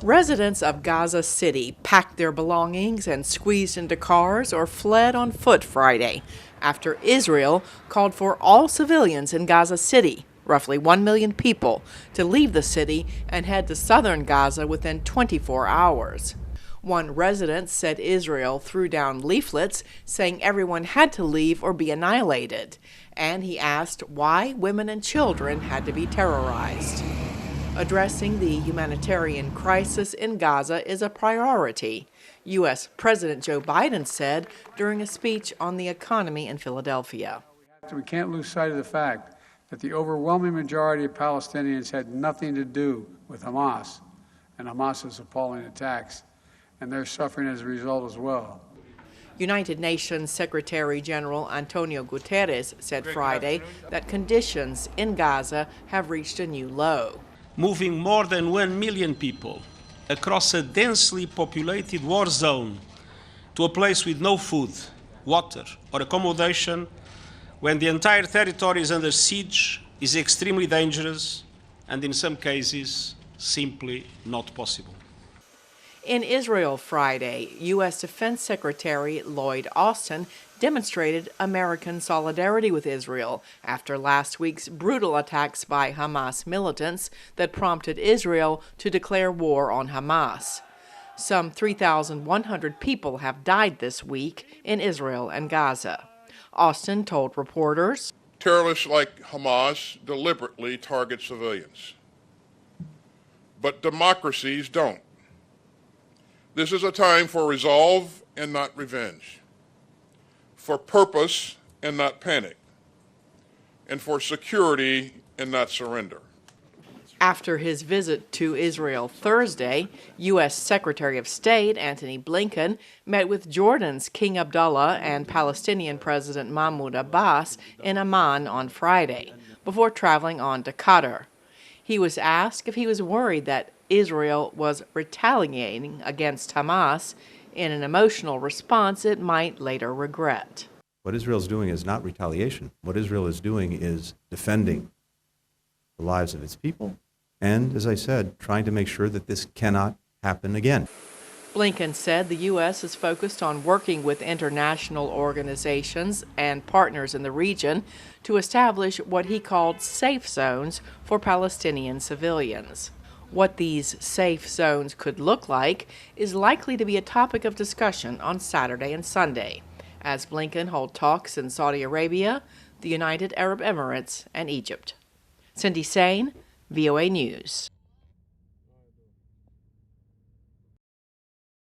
Residents of Gaza City packed their belongings and squeezed into cars or fled on foot Friday after Israel called for all civilians in Gaza City, roughly 1 million people, to leave the city and head to southern Gaza within 24 hours. One resident said Israel threw down leaflets saying everyone had to leave or be annihilated, and he asked why women and children had to be terrorized. Addressing the humanitarian crisis in Gaza is a priority, U.S. President Joe Biden said during a speech on the economy in Philadelphia. We can't lose sight of the fact that the overwhelming majority of Palestinians had nothing to do with Hamas and Hamas's appalling attacks, and they're suffering as a result as well. United Nations Secretary General Antonio Guterres said Friday that conditions in Gaza have reached a new low. Moving more than 1 million people across a densely populated war zone to a place with no food, water, or accommodation, when the entire territory is under siege, is extremely dangerous and, in some cases, simply not possible. In Israel Friday, U.S. Defense Secretary Lloyd Austin demonstrated American solidarity with Israel after last week's brutal attacks by Hamas militants that prompted Israel to declare war on Hamas. Some 3,100 people have died this week in Israel and Gaza. Austin told reporters, "Terrorists like Hamas deliberately target civilians, but democracies don't. This is a time for resolve and not revenge, for purpose and not panic, and for security and not surrender." After his visit to Israel Thursday, U.S. Secretary of State Antony Blinken met with Jordan's King Abdullah and Palestinian President Mahmoud Abbas in Amman on Friday, before traveling on to Qatar. He was asked if he was worried that Israel was retaliating against Hamas in an emotional response it might later regret. What Israel is doing is not retaliation. What Israel is doing is defending the lives of its people and, as I said, trying to make sure that this cannot happen again. Blinken said the U.S. is focused on working with international organizations and partners in the region to establish what he called safe zones for Palestinian civilians. What these safe zones could look like is likely to be a topic of discussion on Saturday and Sunday, as Blinken holds talks in Saudi Arabia, the United Arab Emirates, and Egypt. Cindy Sain, VOA News.